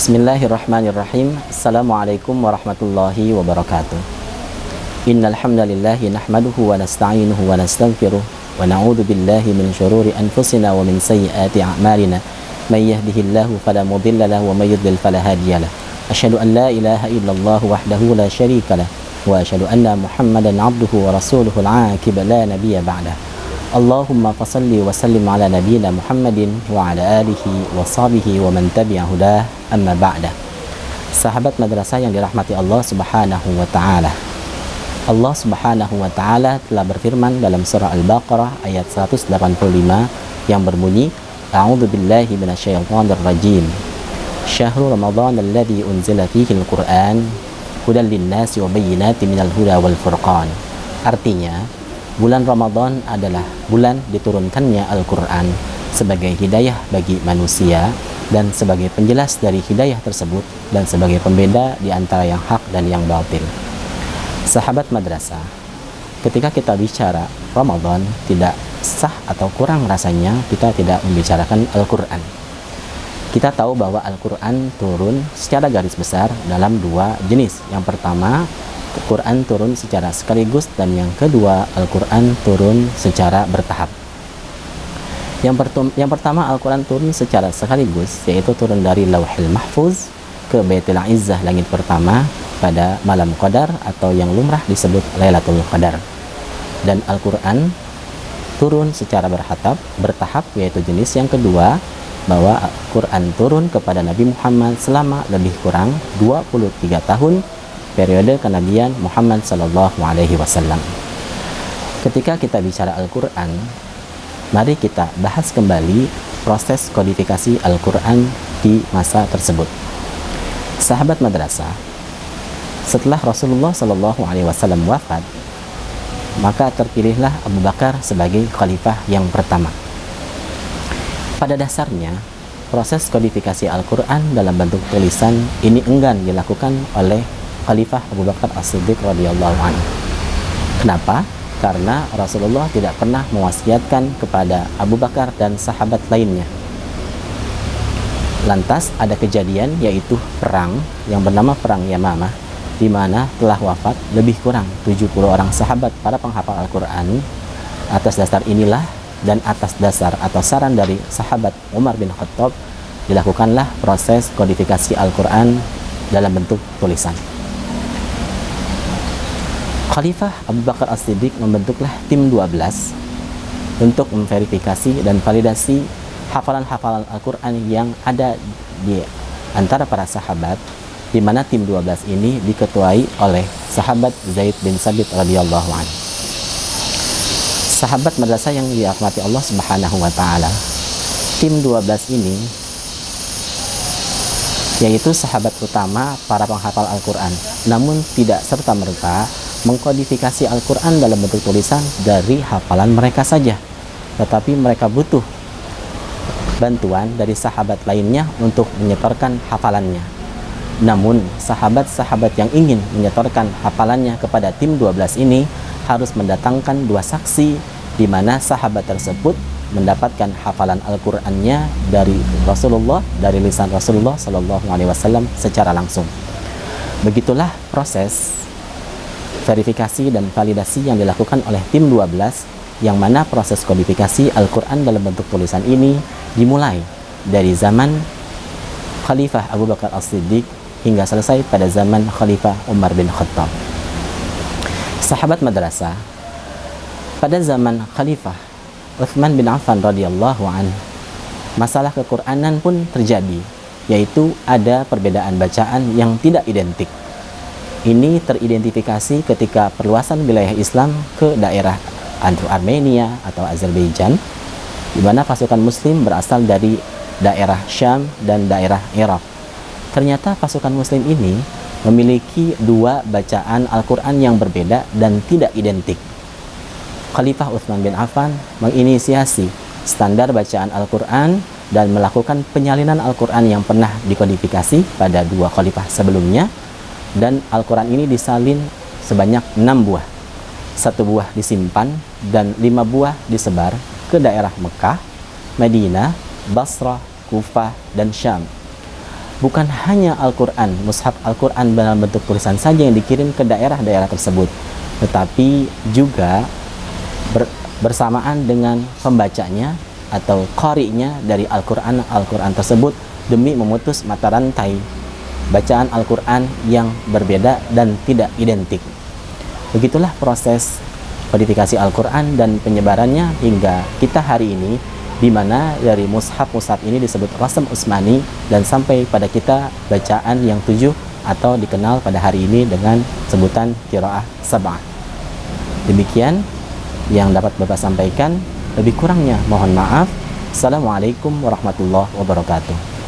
Bismillahirrahmanirrahim. Assalamualaikum warahmatullahi wabarakatuh. Innal hamdalillah nahmaduhu wa nasta'inuhu wa nastaghfiruh wa na'udzu billahi min shururi anfusina wa min sayyiati a'malina. May yahdihillahu fala mudilla lahu wa may yudlil fala hadiya lahu. Asyhadu an la ilaha illallah wahdahu la syarika lahu wa asyhadu anna Muhammadan 'abduhu wa rasuluhul 'aqib la nabiyya ba'dah. Allahumma fasalli wa sallim ala nabiyyina Muhammadin wa ala alihi wa sahbihi wa man tabi'a hudah, amma ba'da. Sahabat madrasah yang dirahmati Allah Subhanahu wa taala. Allah Subhanahu wa taala telah berfirman dalam surah Al-Baqarah ayat 185 yang berbunyi, A'udzu billahi minasyaitonir rajim. Syahrul Ramadan alladzi unzila fihi al-Qur'an hudan lin-nasi wa bayyinatin minal huda wal furqan. Artinya, bulan Ramadan adalah bulan diturunkannya Al-Quran sebagai hidayah bagi manusia dan sebagai penjelas dari hidayah tersebut dan sebagai pembeda di antara yang hak dan yang batil. Sahabat madrasah, ketika kita bicara Ramadan, tidak sah atau kurang rasanya kita tidak membicarakan Al-Quran. Kita tahu bahwa Al-Quran turun secara garis besar dalam dua jenis. Yang pertama, Al-Quran turun secara sekaligus, dan yang kedua, Al-Quran turun secara bertahap. Yang pertama, Al-Quran turun secara sekaligus, yaitu turun dari Lauhil Mahfuz ke Baitul Izzah langit pertama pada malam Qadar atau yang lumrah disebut Lailatul Qadar. Dan Al-Quran turun secara bertahap, yaitu jenis yang kedua, bahwa Al-Quran turun kepada Nabi Muhammad selama lebih kurang 23 tahun periode kenabian Muhammad sallallahu alaihi wasallam. Ketika kita bicara Al-Quran, mari kita bahas kembali proses kodifikasi Al-Quran di masa tersebut. Sahabat madrasah, setelah Rasulullah sallallahu alaihi wasallam wafat, maka terpilihlah Abu Bakar sebagai khalifah yang pertama. Pada dasarnya, proses kodifikasi Al-Quran dalam bentuk tulisan ini enggan dilakukan oleh Khalifah Abu Bakar As-Siddiq radhiyallahu anhu. Kenapa? Karena Rasulullah tidak pernah mewasiatkan kepada Abu Bakar dan sahabat lainnya. Lantas ada kejadian, yaitu perang yang bernama Perang Yamamah, di mana telah wafat lebih kurang 70 orang sahabat para penghafal Al-Quran. Atas dasar inilah dan atas dasar atau saran dari sahabat Umar bin Khattab, dilakukanlah proses kodifikasi Al-Quran dalam bentuk tulisan. Khalifah Abu Bakar As-Siddiq membentuklah tim 12 untuk memverifikasi dan validasi hafalan-hafalan Al-Quran yang ada di antara para sahabat, di mana tim 12 ini diketuai oleh sahabat Zaid bin Sabit radhiyallahu anhu. Sahabat madrasah yang dirahmati Allah Subhanahu wa taala, tim 12 ini yaitu sahabat utama para penghafal Al-Quran, namun tidak serta-merta mengkodifikasi Al-Quran dalam bentuk tulisan dari hafalan mereka saja, tetapi mereka butuh bantuan dari sahabat lainnya untuk menyetorkan hafalannya. Namun sahabat-sahabat yang ingin menyetorkan hafalannya kepada tim 12 ini harus mendatangkan dua saksi, di mana sahabat tersebut mendapatkan hafalan Al-Qurannya dari Rasulullah, dari lisan Rasulullah Sallallahu Alaihi Wasallam secara langsung. Begitulah proses verifikasi dan validasi yang dilakukan oleh tim 12, yang mana proses kodifikasi Al-Quran dalam bentuk tulisan ini dimulai dari zaman Khalifah Abu Bakar As-Siddiq hingga selesai pada zaman Khalifah Umar bin Khattab. Sahabat madrasah, pada zaman Khalifah Utsman bin Affan radhiyallahu anhu, masalah kequranan pun terjadi, yaitu ada perbedaan bacaan yang tidak identik. Ini teridentifikasi ketika perluasan wilayah Islam ke daerah Armenia atau Azerbaijan, di mana pasukan Muslim berasal dari daerah Syam dan daerah Irak. Ternyata pasukan Muslim ini memiliki dua bacaan Al-Quran yang berbeda dan tidak identik. Khalifah Utsman bin Affan menginisiasi standar bacaan Al-Quran dan melakukan penyalinan Al-Quran yang pernah dikodifikasi pada dua khalifah sebelumnya. Dan Al-Quran ini disalin sebanyak 6 buah. 1 buah disimpan dan 5 buah disebar ke daerah Mekah, Madinah, Basrah, Kufah, dan Syam. bukan hanya Al-Quran, mushaf Al-Quran dalam bentuk tulisan saja yang dikirim ke daerah-daerah tersebut, tetapi juga bersamaan dengan pembacanya atau qari'nya dari Al-Quran tersebut, demi memutus mata rantai bacaan Al-Quran yang berbeda dan tidak identik. Begitulah proses kodifikasi Al-Quran dan penyebarannya hingga kita hari ini, di mana dari mushaf ini disebut Rasm Utsmani, dan sampai pada kita bacaan yang 7 atau dikenal pada hari ini dengan sebutan Qiraah Sab'ah. Demikian yang dapat Bapak sampaikan, lebih kurangnya mohon maaf. Assalamualaikum warahmatullahi wabarakatuh.